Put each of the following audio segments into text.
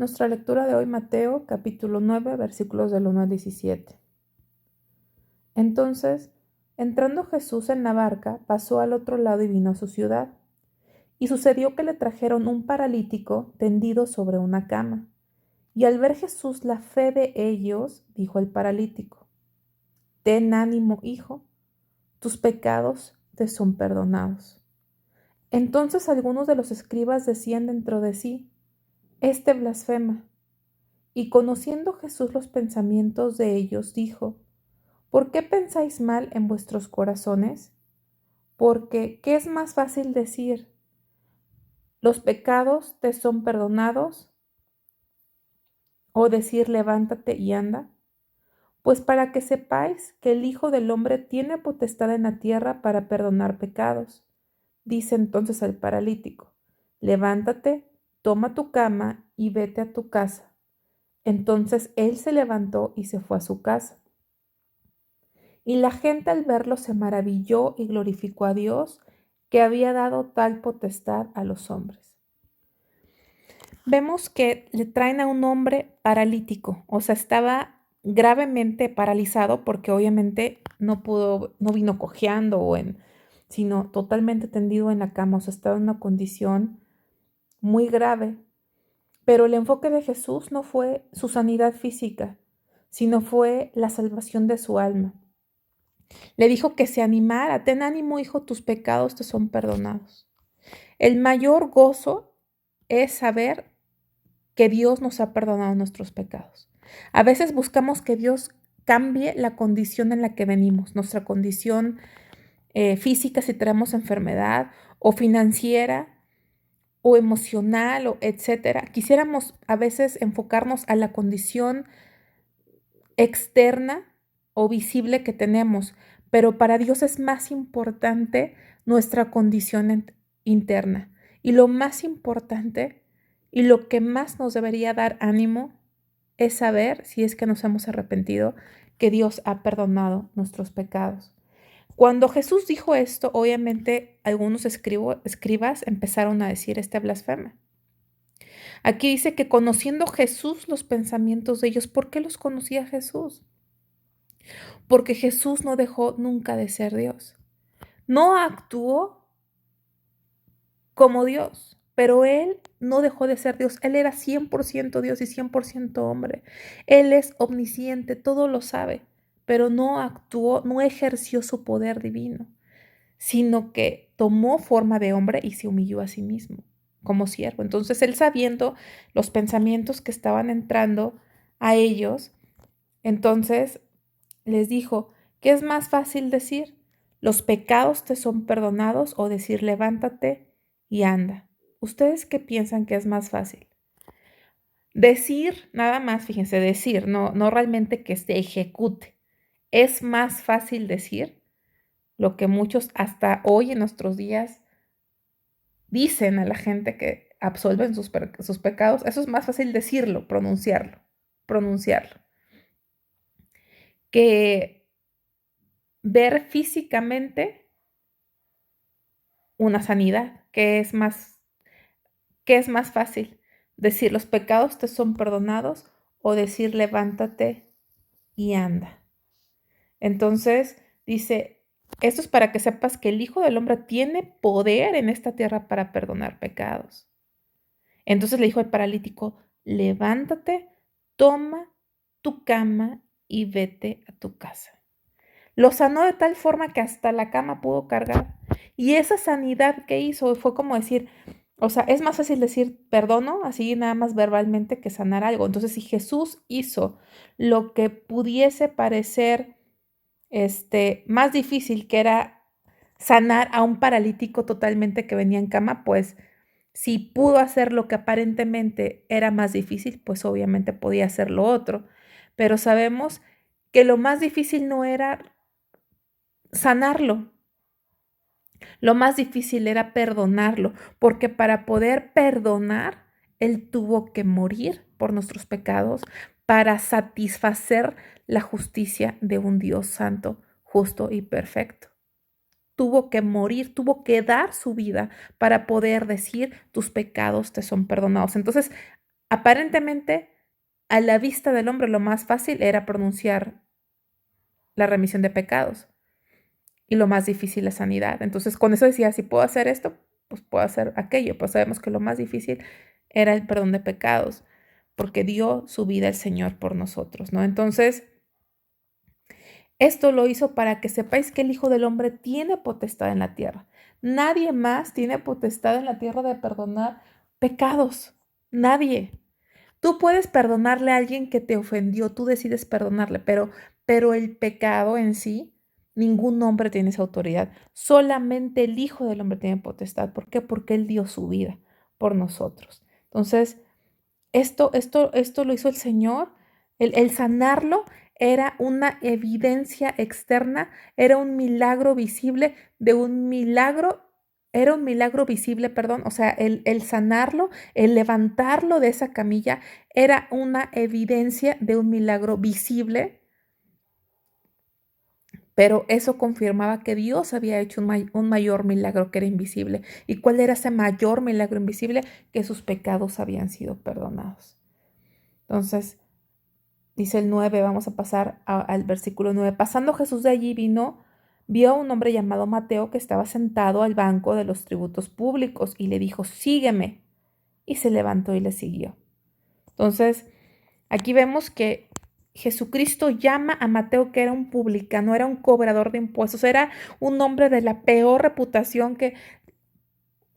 Nuestra lectura de hoy, Mateo, capítulo 9, versículos del 1 al 17. Entonces, entrando Jesús en la barca, pasó al otro lado y vino a su ciudad. Y sucedió que le trajeron un paralítico tendido sobre una cama. Y al ver Jesús la fe de ellos, dijo el paralítico: Ten ánimo, hijo, tus pecados te son perdonados. Entonces algunos de los escribas decían dentro de sí: Este blasfema. Y conociendo Jesús los pensamientos de ellos, dijo: ¿Por qué pensáis mal en vuestros corazones? Porque, ¿qué es más fácil decir? ¿Los pecados te son perdonados? ¿O decir levántate y anda? Pues para que sepáis que el Hijo del Hombre tiene potestad en la tierra para perdonar pecados. Dice entonces al paralítico: Levántate, toma tu cama y vete a tu casa. Entonces él se levantó y se fue a su casa. Y la gente al verlo se maravilló y glorificó a Dios, que había dado tal potestad a los hombres. Vemos que le traen a un hombre paralítico, o sea, estaba gravemente paralizado porque obviamente no vino cojeando sino totalmente tendido en la cama, o sea, estaba en una condición muy grave. Pero el enfoque de Jesús no fue su sanidad física, sino fue la salvación de su alma. Le dijo que se animara: ten ánimo, hijo, tus pecados te son perdonados. El mayor gozo es saber que Dios nos ha perdonado nuestros pecados. A veces buscamos que Dios cambie la condición en la que venimos, nuestra condición física si tenemos enfermedad, o financiera, o emocional, o etcétera. Quisiéramos a veces enfocarnos a la condición externa o visible que tenemos, pero para Dios es más importante nuestra condición interna. Y lo más importante y lo que más nos debería dar ánimo es saber, si es que nos hemos arrepentido, que Dios ha perdonado nuestros pecados. Cuando Jesús dijo esto, obviamente algunos escribas empezaron a decir este blasfema. Aquí dice que conociendo Jesús los pensamientos de ellos. ¿Por qué los conocía Jesús? Porque Jesús no dejó nunca de ser Dios. No actuó como Dios, pero Él no dejó de ser Dios. Él era 100% Dios y 100% hombre. Él es omnisciente, todo lo sabe, pero no actuó, no ejerció su poder divino, sino que tomó forma de hombre y se humilló a sí mismo como siervo. Entonces Él, sabiendo los pensamientos que estaban entrando a ellos, entonces les dijo: ¿qué es más fácil decir? ¿Los pecados te son perdonados? O decir levántate y anda. ¿Ustedes qué piensan que es más fácil? Decir, nada más, fíjense, decir, no realmente que se ejecute. Es más fácil decir lo que muchos hasta hoy en nuestros días dicen a la gente que absolven sus pecados. Eso es más fácil decirlo, pronunciarlo, que ver físicamente una sanidad. ¿Qué es más fácil? ¿Decir los pecados te son perdonados o decir levántate y anda? Entonces dice, esto es para que sepas que el Hijo del Hombre tiene poder en esta tierra para perdonar pecados. Entonces le dijo al paralítico: levántate, toma tu cama y vete a tu casa. Lo sanó de tal forma que hasta la cama pudo cargar. Y esa sanidad que hizo fue como decir, o sea, es más fácil decir perdono, así nada más verbalmente, que sanar algo. Entonces, si Jesús hizo lo que pudiese parecer más difícil, que era sanar a un paralítico totalmente que venía en cama, pues si pudo hacer lo que aparentemente era más difícil, pues obviamente podía hacer lo otro. Pero sabemos que lo más difícil no era sanarlo. Lo más difícil era perdonarlo, porque para poder perdonar, Él tuvo que morir por nuestros pecados para satisfacer la justicia de un Dios santo, justo y perfecto. Tuvo que morir, tuvo que dar su vida para poder decir tus pecados te son perdonados. Entonces, Aparentemente, a la vista del hombre, lo más fácil era pronunciar la remisión de pecados y lo más difícil la sanidad. Entonces, con eso decía, si puedo hacer esto, pues puedo hacer aquello. Pues sabemos que lo más difícil era el perdón de pecados, porque dio su vida el Señor por nosotros, ¿no? Entonces, esto lo hizo para que sepáis que el Hijo del Hombre tiene potestad en la tierra. Nadie más tiene potestad en la tierra de perdonar pecados. Nadie. Tú puedes perdonarle a alguien que te ofendió, tú decides perdonarle, pero el pecado en sí, ningún hombre tiene esa autoridad. Solamente el Hijo del Hombre tiene potestad. ¿Por qué? Porque Él dio su vida por nosotros. Entonces, esto lo hizo el Señor. El sanarlo era una evidencia externa, era un milagro visible de un milagro, era un milagro visible, perdón, o sea, el sanarlo, el levantarlo de esa camilla, era una evidencia de un milagro visible, pero eso confirmaba que Dios había hecho un mayor milagro que era invisible. ¿Y cuál era ese mayor milagro invisible? Que sus pecados habían sido perdonados. Entonces, dice el 9, vamos a pasar al versículo 9. Pasando Jesús de allí vio a un hombre llamado Mateo que estaba sentado al banco de los tributos públicos y le dijo, sígueme. Y se levantó y le siguió. Entonces, aquí vemos que Jesucristo llama a Mateo, que era un publicano, era un cobrador de impuestos, era un hombre de la peor reputación, que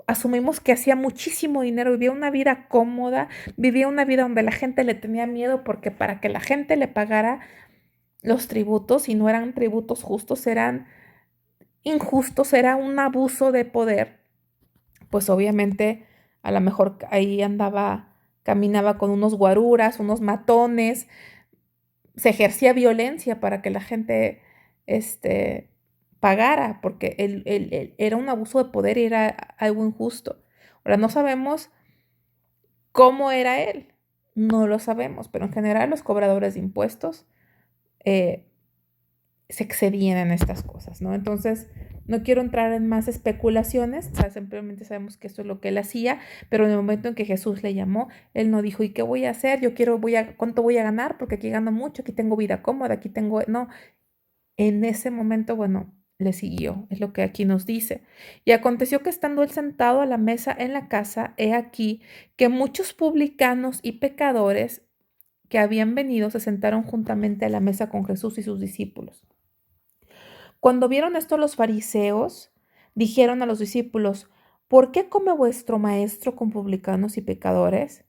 asumimos que hacía muchísimo dinero, vivía una vida cómoda, vivía una vida donde la gente le tenía miedo, porque para que la gente le pagara los tributos, y no eran tributos justos, eran injustos, era un abuso de poder, pues obviamente a lo mejor ahí caminaba con unos guaruras, unos matones, se ejercía violencia para que la gente pagara, porque era un abuso de poder y era algo injusto. Ahora, no sabemos cómo era él, no lo sabemos, pero en general los cobradores de impuestos eh, se excedían en estas cosas, ¿no? Entonces, no quiero entrar en más especulaciones, o sea, simplemente sabemos que esto es lo que él hacía, pero en el momento en que Jesús le llamó, él no dijo, ¿y qué voy a hacer? ¿Cuánto voy a ganar? Porque aquí gano mucho, aquí tengo vida cómoda, no, en ese momento, bueno, le siguió, es lo que aquí nos dice. Y aconteció que estando él sentado a la mesa en la casa, he aquí que muchos publicanos y pecadores que habían venido se sentaron juntamente a la mesa con Jesús y sus discípulos. Cuando vieron esto los fariseos, dijeron a los discípulos, ¿por qué come vuestro maestro con publicanos y pecadores?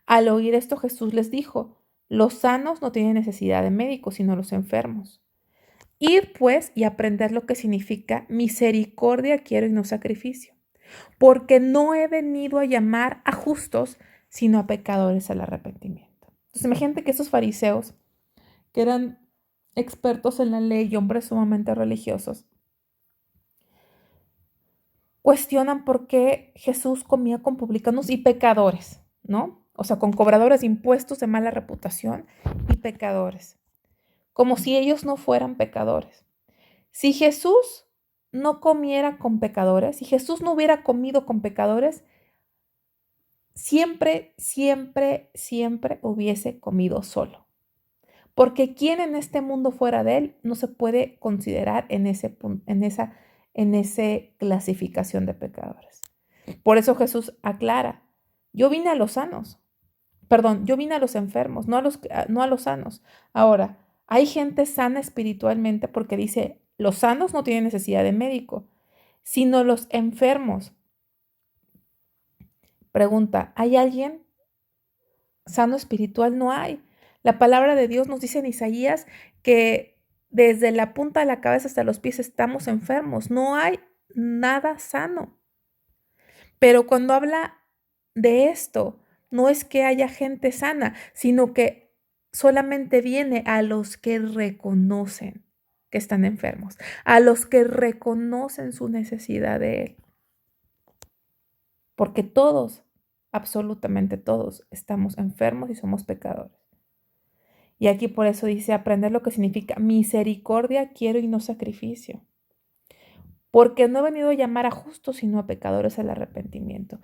Al oír esto Jesús les dijo, los sanos no tienen necesidad de médicos, sino los enfermos. Ir pues y aprender lo que significa misericordia quiero y no sacrificio, porque no he venido a llamar a justos, sino a pecadores al arrepentimiento. Entonces imagínate que esos fariseos, que eran expertos en la ley y hombres sumamente religiosos, cuestionan por qué Jesús comía con publicanos y pecadores, ¿no? O sea, con cobradores de impuestos de mala reputación y pecadores, como si ellos no fueran pecadores. Si Jesús no comiera con pecadores, si Jesús no hubiera comido con pecadores, siempre, siempre, siempre hubiese comido solo. Porque quien en este mundo fuera de él no se puede considerar en esa clasificación de pecadores. Por eso Jesús aclara, yo vine a los sanos, perdón, yo vine a los enfermos, no a los sanos. Ahora, hay gente sana espiritualmente porque dice, los sanos no tienen necesidad de médico, sino los enfermos. Pregunta, ¿hay alguien sano espiritual? No hay. La palabra de Dios nos dice en Isaías que desde la punta de la cabeza hasta los pies estamos enfermos. No hay nada sano. Pero cuando habla de esto, no es que haya gente sana, sino que solamente viene a los que reconocen que están enfermos, a los que reconocen su necesidad de Él. Porque todos, absolutamente todos, estamos enfermos y somos pecadores. Y aquí por eso dice aprender lo que significa misericordia quiero y no sacrificio. Porque no he venido a llamar a justos, sino a pecadores al arrepentimiento.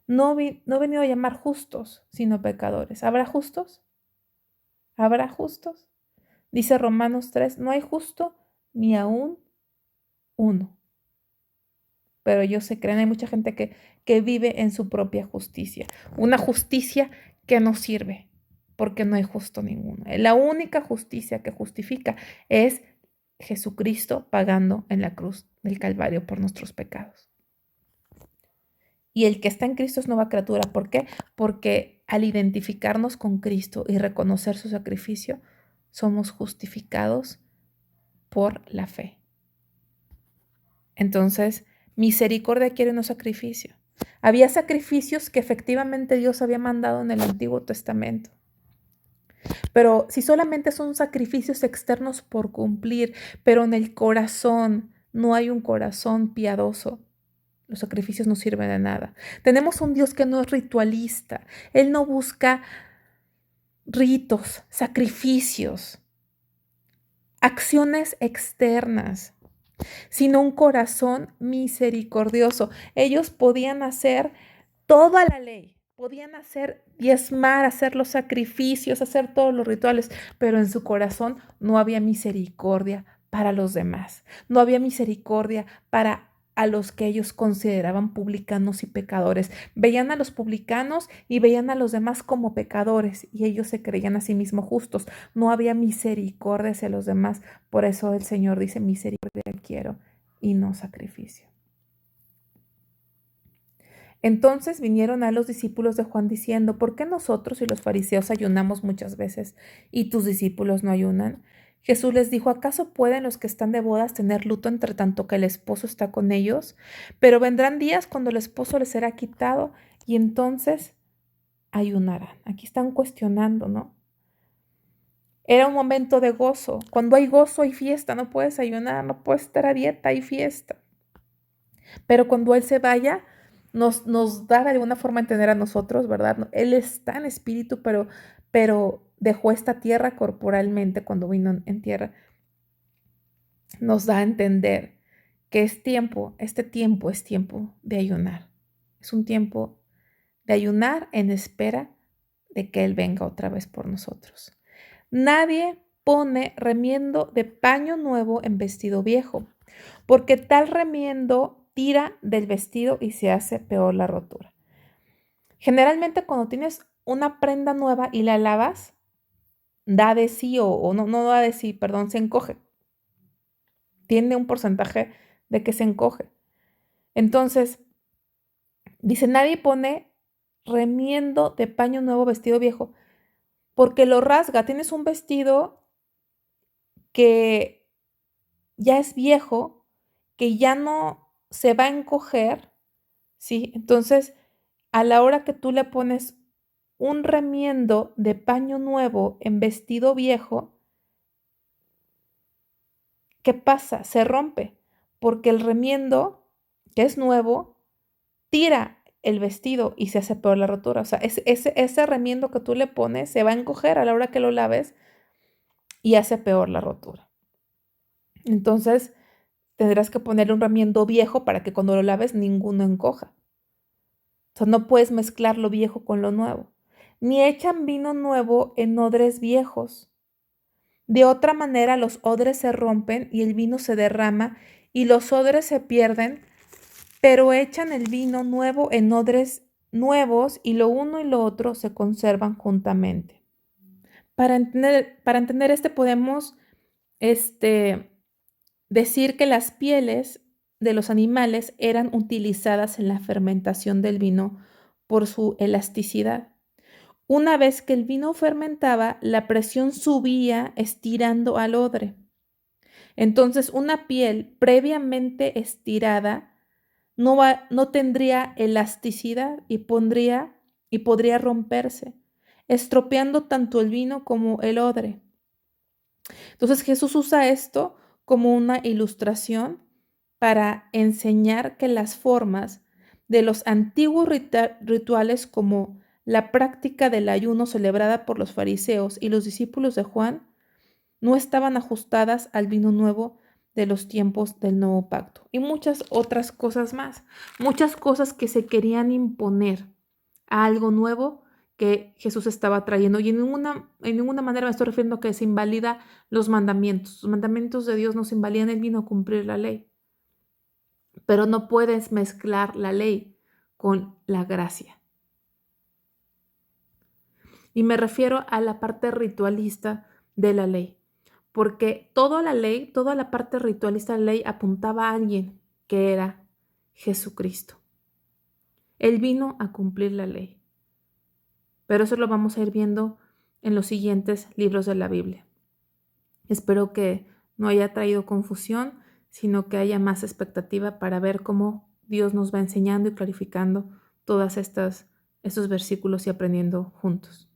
no he venido a llamar justos, sino pecadores. ¿Habrá justos? ¿Habrá justos? Dice Romanos 3, no hay justo ni aún uno. Pero ellos se creen, hay mucha gente que vive en su propia justicia. Una justicia que no sirve, porque no hay justo ninguno. La única justicia que justifica es Jesucristo pagando en la cruz del Calvario por nuestros pecados. Y el que está en Cristo es nueva criatura. ¿Por qué? Porque al identificarnos con Cristo y reconocer su sacrificio, somos justificados por la fe. Entonces, misericordia quiere un sacrificio. Había sacrificios que efectivamente Dios había mandado en el Antiguo Testamento. Pero si solamente son sacrificios externos por cumplir, pero en el corazón no hay un corazón piadoso, los sacrificios no sirven de nada. Tenemos un Dios que no es ritualista. Él no busca ritos, sacrificios, acciones externas, sino un corazón misericordioso. Ellos podían hacer toda la ley, podían hacer diezmar, hacer los sacrificios, hacer todos los rituales, pero en su corazón no había misericordia para los demás. No había misericordia para a los que ellos consideraban publicanos y pecadores. Veían a los publicanos y veían a los demás como pecadores y ellos se creían a sí mismos justos. No había misericordia hacia los demás. Por eso el Señor dice, misericordia quiero y no sacrificio. Entonces vinieron a los discípulos de Juan diciendo, ¿por qué nosotros y los fariseos ayunamos muchas veces y tus discípulos no ayunan? Jesús les dijo, ¿acaso pueden los que están de bodas tener luto entre tanto que el esposo está con ellos? Pero vendrán días cuando el esposo les será quitado y entonces ayunarán. Aquí están cuestionando, ¿no? Era un momento de gozo. Cuando hay gozo hay fiesta, no puedes ayunar, no puedes estar a dieta, hay fiesta. Pero cuando Él se vaya, nos da de alguna forma a entender a nosotros, ¿verdad? Él está en espíritu, pero dejó esta tierra corporalmente cuando vino en tierra. Nos da a entender que este tiempo es tiempo de ayunar. Es un tiempo de ayunar en espera de que Él venga otra vez por nosotros. Nadie pone remiendo de paño nuevo en vestido viejo, porque tal remiendo tira del vestido y se hace peor la rotura. Generalmente cuando tienes una prenda nueva y la lavas, da de sí o no da de sí, perdón, se encoge. Tiene un porcentaje de que se encoge. Entonces, dice, nadie pone remiendo de paño nuevo vestido viejo, porque lo rasga. Tienes un vestido que ya es viejo, que ya no se va a encoger, ¿sí? Entonces, a la hora que tú le pones un remiendo de paño nuevo en vestido viejo, ¿qué pasa? Se rompe, porque el remiendo, que es nuevo, tira el vestido y se hace peor la rotura. O sea, ese remiendo que tú le pones se va a encoger a la hora que lo laves y hace peor la rotura. Entonces, tendrás que ponerle un remiendo viejo para que cuando lo laves ninguno encoja. O sea, no puedes mezclar lo viejo con lo nuevo. Ni echan vino nuevo en odres viejos. De otra manera, los odres se rompen y el vino se derrama y los odres se pierden, pero echan el vino nuevo en odres nuevos y lo uno y lo otro se conservan juntamente. Para entender podemos decir que las pieles de los animales eran utilizadas en la fermentación del vino por su elasticidad. Una vez que el vino fermentaba, la presión subía estirando al odre. Entonces, una piel previamente estirada no tendría elasticidad y podría romperse, estropeando tanto el vino como el odre. Entonces, Jesús usa esto como una ilustración para enseñar que las formas de los antiguos rituales como la práctica del ayuno celebrada por los fariseos y los discípulos de Juan no estaban ajustadas al vino nuevo de los tiempos del nuevo pacto y muchas otras cosas más, muchas cosas que se querían imponer a algo nuevo que Jesús estaba trayendo. Y en ninguna manera me estoy refiriendo a que se invalida los mandamientos. Los mandamientos de Dios no se invalidan, Él vino a cumplir la ley. Pero no puedes mezclar la ley con la gracia. Y me refiero a la parte ritualista de la ley, porque toda la ley, toda la parte ritualista de la ley apuntaba a alguien que era Jesucristo. Él vino a cumplir la ley. Pero eso lo vamos a ir viendo en los siguientes libros de la Biblia. Espero que no haya traído confusión, sino que haya más expectativa para ver cómo Dios nos va enseñando y clarificando todos estos versículos y aprendiendo juntos.